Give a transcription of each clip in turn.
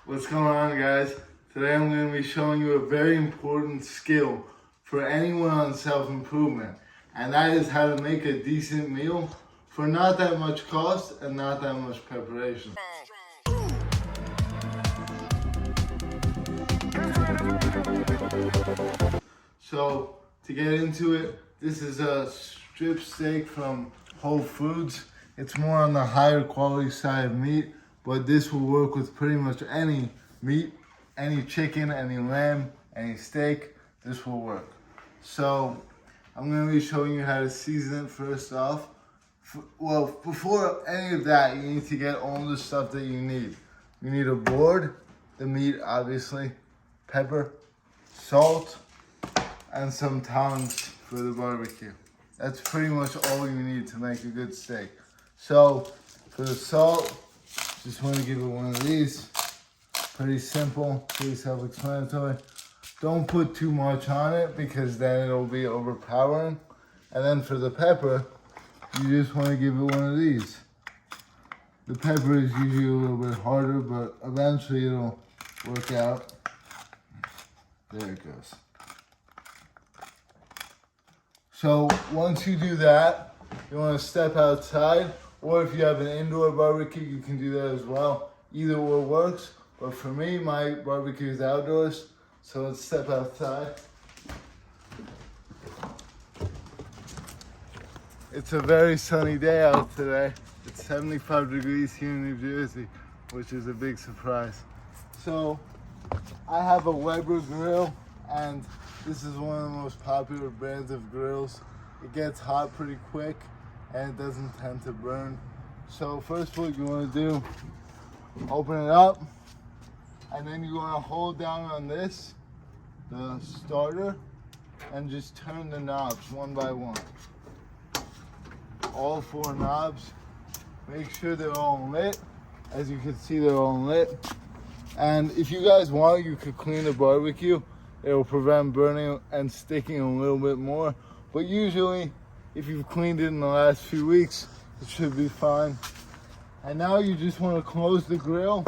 What's going on, guys? Today I'm going to be showing you a very important skill for anyone on self-improvement, and that is how to make a decent meal for not that much cost and not that much preparation. So to get into it, this is a strip steak from Whole Foods. It's more on the higher quality side of meat, but this will work with pretty much any meat, any chicken, any lamb, any steak. This will work. So I'm going to be showing you how to season it first off. Well, before any of that, you need to get all the stuff that you need. You need a board, the meat obviously, pepper, salt, and some tongs for the barbecue. That's pretty much all you need to make a good steak. So for the salt, just want to give it one of these. Pretty simple, pretty self-explanatory. Don't put too much on it because then it'll be overpowering. And then for the pepper, you just want to give it one of these. The pepper is usually a little bit harder, but eventually it'll work out. There it goes. So once you do that, you want to step outside, or if you have an indoor barbecue, you can do that as well. Either or works, but for me, my barbecue is outdoors, so let's step outside. It's a very sunny day out today. It's 75 degrees here in New Jersey, which is a big surprise. So I have a Weber grill, and this is one of the most popular brands of grills. It gets hot pretty quick and it doesn't tend to burn. So first what you want to do, open it up, and then you want to hold down on this, the starter, and just turn the knobs one by one. All 4 knobs. Make sure they're all lit. As you can see, they're all lit. And if you guys want, you could clean the barbecue. It will prevent burning and sticking a little bit more. But usually, if you've cleaned it in the last few weeks, it should be fine. And now you just want to close the grill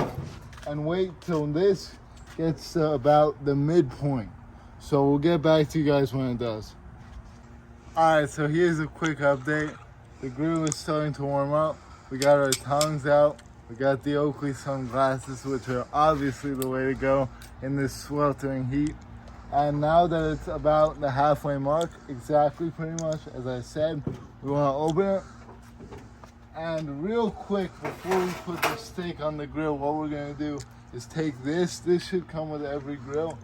and wait till this gets to about the midpoint. So we'll get back to you guys when it does. Alright, so here's a quick update. The grill is starting to warm up. We got our tongs out. We got the Oakley sunglasses, which are obviously the way to go in this sweltering heat. And now that it's about the halfway mark, exactly pretty much as I said, we want to open it. And real quick, before we put the steak on the grill, what we're going to do is take this. This should come with every grill.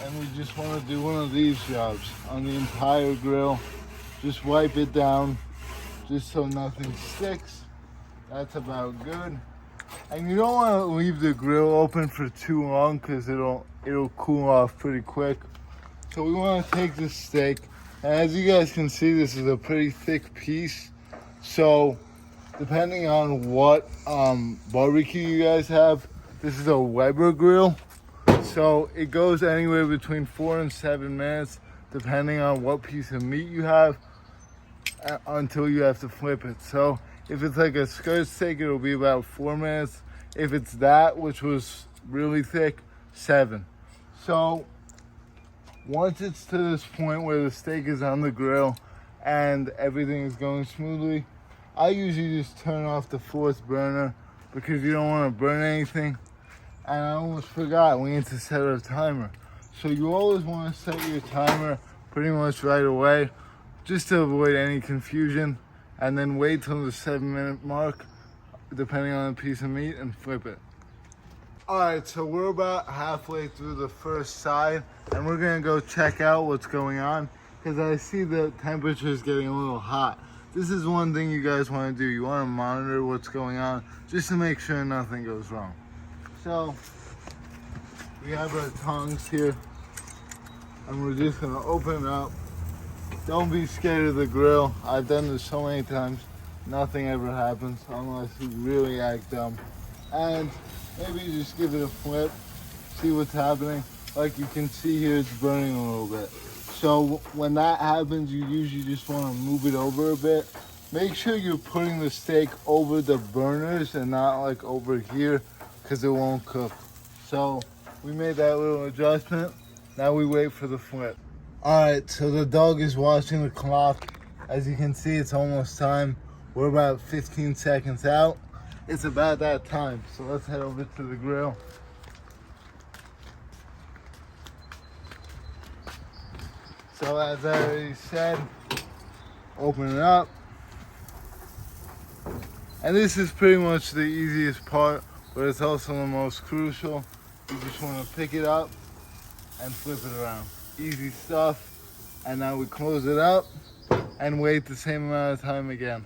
And we just want to do one of these jobs on the entire grill. Just wipe it down, just so nothing sticks. That's about good. And you don't want to leave the grill open for too long because it'll cool off pretty quick. So we want to take this steak, and as you guys can see, this is a pretty thick piece. So depending on what barbecue you guys have, this is a Weber grill. So it goes anywhere between 4 and 7 minutes, depending on what piece of meat you have, until you have to flip it. So if it's like a skirt steak, it'll be about 4 minutes. If it's that, which was really thick, 7. So once it's to this point where the steak is on the grill and everything is going smoothly, I usually just turn off the 4th burner because you don't want to burn anything. And I almost forgot, we need to set a timer. So you always want to set your timer pretty much right away, just to avoid any confusion, and then wait till the 7-minute mark, depending on the piece of meat, and flip it. Alright, so we're about halfway through the first side, and we're gonna go check out what's going on, because I see the temperature is getting a little hot. This is one thing you guys want to do. You want to monitor what's going on, just to make sure nothing goes wrong. So we have our tongs here, and we're just gonna open it up. Don't be scared of the grill. I've done this so many times. Nothing ever happens unless you really act dumb. And maybe just give it a flip, see what's happening. Like you can see here, it's burning a little bit. So when that happens, you usually just want to move it over a bit. Make sure you're putting the steak over the burners and not like over here, because it won't cook. So we made that little adjustment. Now we wait for the flip. All right, so the dog is watching the clock. As you can see, it's almost time. We're about 15 seconds out. It's about that time. So let's head over to the grill. So as I already said, open it up. And this is pretty much the easiest part, but it's also the most crucial. You just want to pick it up and flip it around. Easy stuff. And now we close it up and wait the same amount of time again.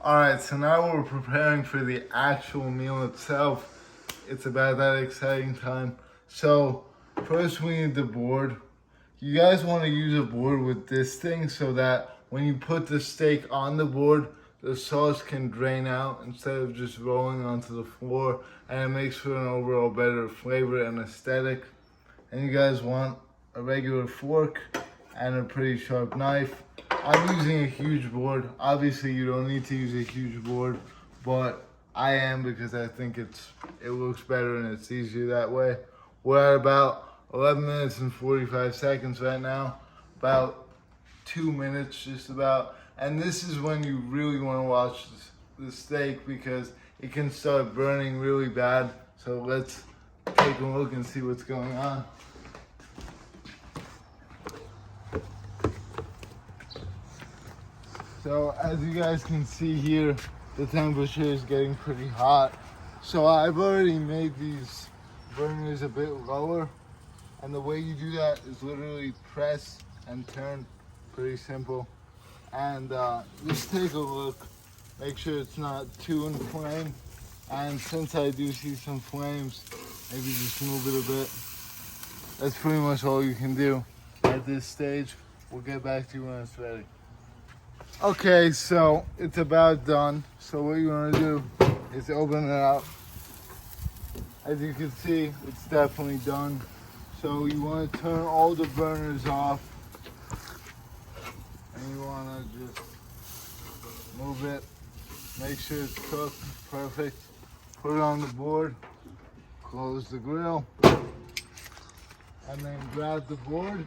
All right, so now we're preparing for the actual meal itself. It's about that exciting time. So first we need the board. You guys want to use a board with this thing so that when you put the steak on the board, the sauce can drain out instead of just rolling onto the floor, and it makes for an overall better flavor and aesthetic. And you guys want a regular fork and a pretty sharp knife. I'm using a huge board. Obviously you don't need to use a huge board, but I am because I think it looks better and it's easier that way. We're at about 11 minutes and 45 seconds right now, about 2 minutes just about. And this is when you really want to watch the steak because it can start burning really bad. So let's take a look and see what's going on. So as you guys can see here, the temperature is getting pretty hot. So I've already made these burners a bit lower. And the way you do that is literally press and turn, pretty simple. And just take a look, make sure it's not too inflamed. And since I do see some flames, maybe just move it a bit. That's pretty much all you can do at this stage. We'll get back to you when it's ready. Okay, so it's about done. So what you want to do is open it up. As you can see, it's definitely done. So you want to turn all the burners off. And you want to just move it. Make sure it's cooked perfect. Put it on the board. Close the grill. And then grab the board.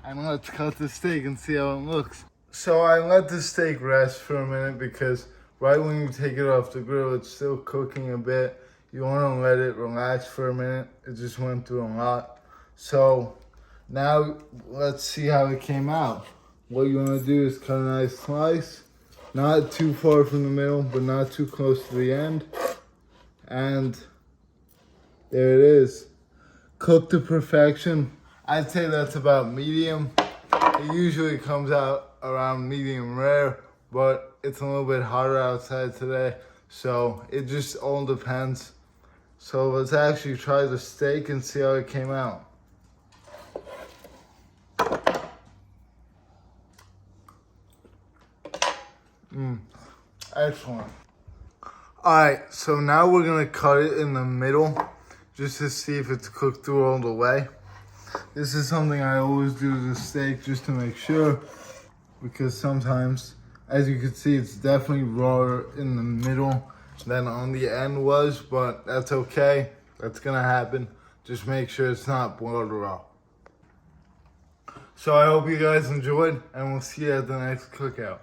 And let's cut the steak and see how it looks. So I let the steak rest for a minute because right when you take it off the grill, it's still cooking a bit. You want to let it relax for a minute. It just went through a lot. So now let's see how it came out. What you want to do is cut a nice slice, not too far from the middle, but not too close to the end. And there it is. Cooked to perfection. I'd say that's about medium. It usually comes out around medium rare, but it's a little bit hotter outside today. So it just all depends. So let's actually try the steak and see how it came out. Excellent. All right, so now we're gonna cut it in the middle just to see if it's cooked through all the way. This is something I always do to the steak just to make sure, because sometimes, as you can see, it's definitely rawer in the middle than on the end was, but that's okay. That's gonna happen. Just make sure it's not boiled raw. So I hope you guys enjoyed, and we'll see you at the next cookout.